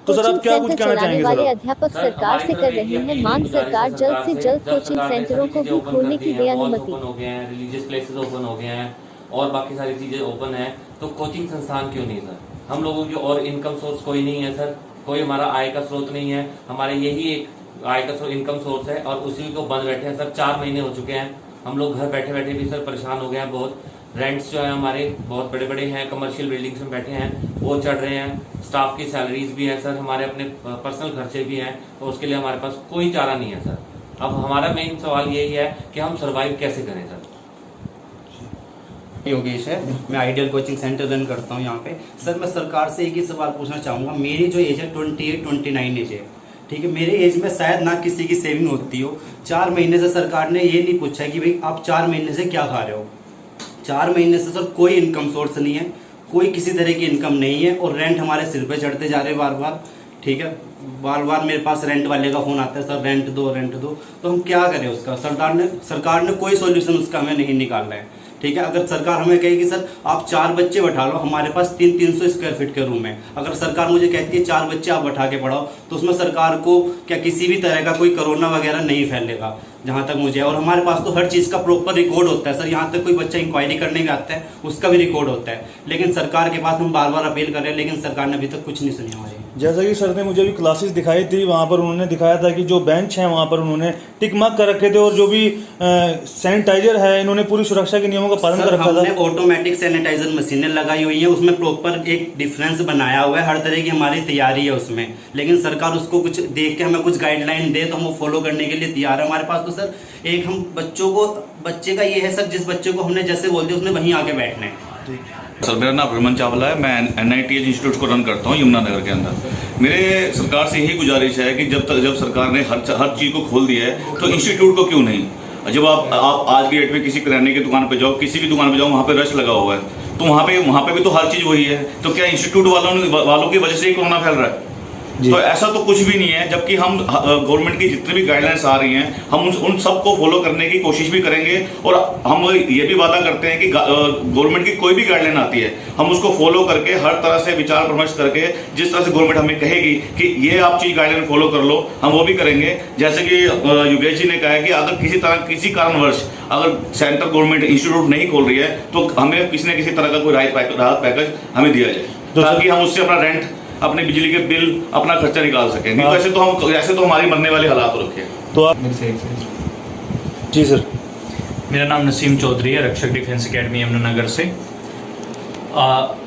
तो सर आप क्या कुछ कहना चाहेंगे वाले सर? अध्यापक सरकार से कर रहे हैं मांग, सरकार जल्द से जल्द कोचिंग सेंटरों को भी खोलने की दे अनुमति। ओपन हो गए हैं, रिलीजियस प्लेसेस ओपन हो गए हैं और बाकी सारी चीजें ओपन है, तो कोचिंग संस्थान क्यों नहीं सर? हम लोगों की और इनकम सोर्स कोई नहीं है सर, कोई हमारा आय का स्रोत नहीं है, हमारे यही एक आय का इनकम सोर्स है और उसी को बंद बैठे हैं सर। 4 महीने हो चुके हैं, हम लोग घर बैठे बैठे भी सर परेशान हो गए हैं बहुत। रेंट्स जो है हमारे बहुत बड़े बड़े हैं, कमर्शियल बिल्डिंग्स में बैठे हैं, वो चढ़ रहे हैं, स्टाफ की सैलरीज भी है सर, हमारे अपने पर्सनल खर्चे भी हैं, तो उसके लिए हमारे पास कोई चारा नहीं है सर। अब हमारा मेन सवाल यही है कि हम सर्वाइव कैसे करें सर। योगेश है, मैं आइडियल कोचिंग सेंटर रन करता हूँ यहाँ पे। सर मैं सरकार से एक ही सवाल पूछना चाहूँगा, मेरी जो एज है 28-29 एज है, ठीक है। मेरे एज में शायद ना किसी की सेविंग होती हो। 4 महीने से सरकार ने ये नहीं पूछा कि भाई आप 4 महीने से क्या खा रहे हो। 4 महीने से सर कोई इनकम सोर्स नहीं है, कोई किसी तरह की इनकम नहीं है और रेंट हमारे सिर पे चढ़ते जा रहे हैं बार बार, ठीक है। बार बार मेरे पास रेंट वाले का फ़ोन आता है, सर रेंट दो रेंट दो। तो हम क्या करें उसका? सरकार ने कोई सॉल्यूशन उसका हमें नहीं निकालना है, ठीक है। अगर सरकार हमें कहेगी सर आप 4 बच्चे बैठा लो, हमारे पास 300 स्क्वायर फीट के रूम है, अगर सरकार मुझे कहती है 4 बच्चे आप बैठा के पढ़ाओ, तो उसमें सरकार को क्या किसी भी तरह का कोई कोरोना वगैरह नहीं फैलेगा जहाँ तक मुझे। और हमारे पास तो हर चीज़ का प्रॉपर रिकॉर्ड होता है सर, यहाँ तक कोई बच्चा इंक्वायरी करने भी आता है उसका भी रिकॉर्ड होता है। लेकिन सरकार के पास हम बार बार अपील कर रहे हैं, लेकिन सरकार ने अभी तक कुछ नहीं सुनी हमारी। जैसा कि सर ने मुझे भी क्लासेस दिखाई थी, वहाँ पर उन्होंने दिखाया था कि जो बेंच हैं वहाँ पर उन्होंने टिक मार्क कर रखे थे और जो भी सैनिटाइजर है इन्होंने पूरी सुरक्षा के नियमों का पालन कर रखा था। हमने ऑटोमेटिक सैनिटाइजर मशीनें लगाई हुई हैं, उसमें प्रॉपर एक डिफरेंस बनाया हुआ है, हर तरह की हमारी तैयारी है उसमें। लेकिन सरकार उसको कुछ देख के हमें कुछ गाइडलाइन दे तो हम वो फॉलो करने के लिए तैयार है। हमारे पास तो सर एक हम बच्चे का ये है सर, जिस बच्चे को हमने जैसे बोल दिया उसने वहीं आके बैठना है। सर मेरा नाम अभिमन चावला है, मैं NITH इंस्टीट्यूट को रन करता हूँ यमुनानगर के अंदर। मेरे सरकार से यही गुजारिश है कि जब सरकार ने हर चीज़ को खोल दिया है तो इंस्टीट्यूट को क्यों नहीं? जब आप आज की डेट में किसी किराने की दुकान पे जाओ, किसी भी दुकान पे जाओ, वहाँ पे रश लगा हुआ है, तो वहाँ पे भी तो हर चीज़ वही है। तो क्या इंस्टीट्यूट वालों की वजह से ही कोरोना फैल रहा है? तो ऐसा तो कुछ भी नहीं है। जबकि हम गवर्नमेंट की जितनी भी गाइडलाइंस आ रही हैं हम उन सबको फॉलो करने की कोशिश भी करेंगे और हम ये भी वादा करते हैं कि गवर्नमेंट की कोई भी गाइडलाइन आती है हम उसको फॉलो करके हर तरह से विचार विमर्श करके जिस तरह से गवर्नमेंट हमें कहेगी कि ये आप चीज गाइडलाइन फॉलो कर लो, हम वो भी करेंगे। जैसे कि योगेश जी ने कहा है कि अगर किसी कारणवश अगर सेंट्रल गवर्नमेंट इंस्टीट्यूट नहीं खोल रही है तो हमें किसी न किसी तरह का कोई राहत पैकेज हमें दिया जाए ताकि हम उससे अपना रेंट, अपने बिजली के बिल, अपना खर्चा निकाल सकें। नहीं तो ऐसे तो हमारी मरने वाली हालात हो रखे हैं। तो आप जी सर। मेरा नाम नसीम चौधरी है, रक्षक डिफेंस एकेडमी यमुनानगर से।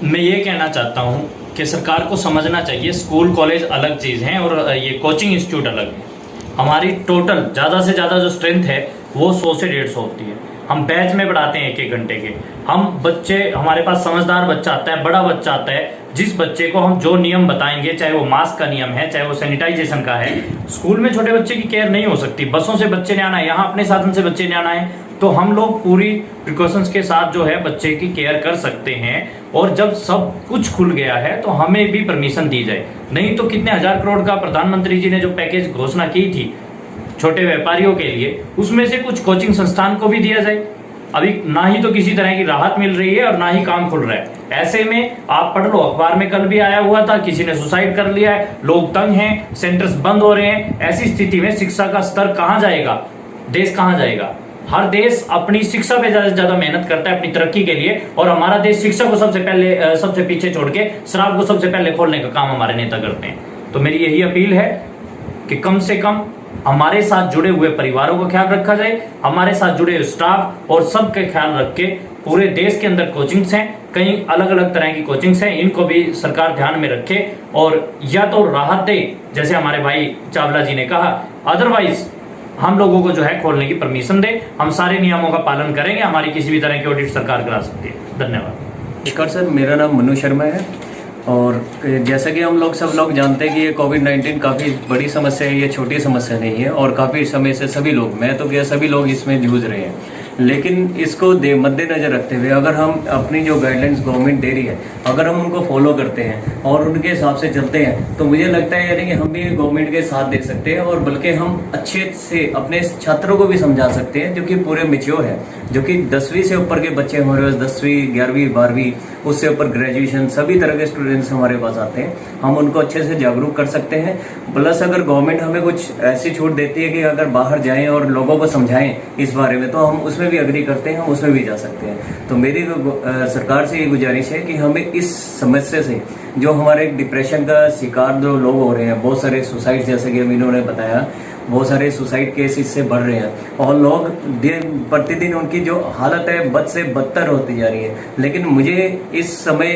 मैं ये कहना चाहता हूँ कि सरकार को समझना चाहिए स्कूल कॉलेज अलग चीज़ हैं और ये कोचिंग इंस्टीट्यूट अलग है। हमारी टोटल ज़्यादा से ज़्यादा जो स्ट्रेंथ है वो 100 से 150 होती है। हम बैच में पढ़ाते हैं 1-1 घंटे के। हम बच्चे, हमारे पास समझदार बच्चा आता है, बड़ा बच्चा आता है, जिस बच्चे को हम जो नियम बताएंगे, चाहे वो मास्क का नियम है, चाहे वो सैनिटाइजेशन का है। स्कूल में छोटे बच्चे की केयर नहीं हो सकती, बसों से बच्चे ने आना है, यहाँ अपने साधन से बच्चे ने आना है, तो हम लोग पूरी प्रिकॉशंस के साथ जो है बच्चे की केयर कर सकते हैं। और जब सब कुछ खुल गया है तो हमें भी परमिशन दी जाए, नहीं तो कितने हजार करोड़ का प्रधानमंत्री जी ने जो पैकेज घोषणा की थी छोटे व्यापारियों के लिए, उसमें से कुछ कोचिंग संस्थान को भी दिया जाए। अभी ना ही तो किसी तरह की राहत मिल रही है और ना ही काम खुल रहा है। ऐसे में आप पढ़ लो, अखबार में कल भी आया हुआ था, किसी ने सुसाइड कर लिया है, लोग तंग हैं, सेंटर्स बंद हो रहे हैं। ऐसी स्थिति में शिक्षा का स्तर कहाँ जाएगा, देश कहाँ जाएगा? हर देश अपनी शिक्षा पे ज्यादा से ज्यादा मेहनत करता है अपनी तरक्की के लिए, और हमारा देश शिक्षा को सबसे पीछे छोड़ के शराब को सबसे पहले खोलने का काम हमारे नेता करते हैं। तो मेरी यही अपील है कि कम से कम हमारे साथ जुड़े हुए परिवारों का ख्याल रखा जाए, हमारे साथ जुड़े हुए स्टाफ और सबका ख्याल रख के पूरे देश के अंदर कोचिंग्स हैं, कई अलग अलग तरह की कोचिंग्स हैं, इनको भी सरकार ध्यान में रखे और या तो राहत दे जैसे हमारे भाई चावला जी ने कहा, अदरवाइज हम लोगों को जो है खोलने की परमिशन दे। हम सारे नियमों का पालन करेंगे, हमारी किसी भी तरह की ऑडिट सरकार करा सकती है। धन्यवाद। नमस्कार सर, मेरा नाम मनु शर्मा है और जैसा कि हम सब लोग जानते हैं कि ये कोविड-19 काफ़ी बड़ी समस्या है, ये छोटी समस्या नहीं है और काफ़ी समय से सभी लोग, मैं तो क्या सभी लोग इसमें जूझ रहे हैं। लेकिन इसको मद्देनजर रखते हुए अगर हम अपनी जो गाइडलाइंस गवर्नमेंट दे रही है अगर हम उनको फॉलो करते हैं और उनके हिसाब से चलते हैं तो मुझे लगता है यानी कि हम भी गवर्नमेंट के साथ दे सकते हैं, और बल्कि हम अच्छे से अपने छात्रों को भी समझा सकते हैं जो कि पूरे मैच्योर है, जो कि 10वीं से ऊपर के बच्चे हमारे पास, 10वीं 11वीं 12वीं उससे ऊपर ग्रेजुएशन सभी तरह के स्टूडेंट्स हमारे पास आते हैं। हम उनको अच्छे से जागरूक कर सकते हैं। प्लस अगर गवर्नमेंट हमें कुछ ऐसी छूट देती है कि अगर बाहर जाएं और लोगों को समझाएं इस बारे में, तो हम उसमें भी एग्री करते हैं, हम उसमें भी जा सकते हैं। तो मेरी सरकार से ये गुजारिश है कि हमें इस समस्या से, जो हमारे डिप्रेशन का शिकार जो लोग हो रहे हैं, बहुत सारे सुसाइड, जैसे कि अभी इन्होंने बताया, बहुत सारे सुसाइड केस इससे बढ़ रहे हैं और लोग दिन प्रतिदिन उनकी जो हालत है बद से बदतर होती जा रही है। लेकिन मुझे इस समय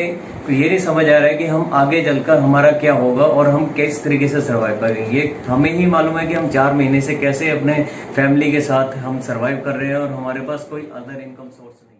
ये नहीं समझ आ रहा है कि हम आगे चलकर हमारा क्या होगा और हम किस तरीके से सर्वाइव करेंगे। ये हमें ही मालूम है कि हम 4 महीने से कैसे अपने फैमिली के साथ हम सर्वाइव कर रहे हैं और हमारे पास कोई अदर इनकम सोर्स नहीं।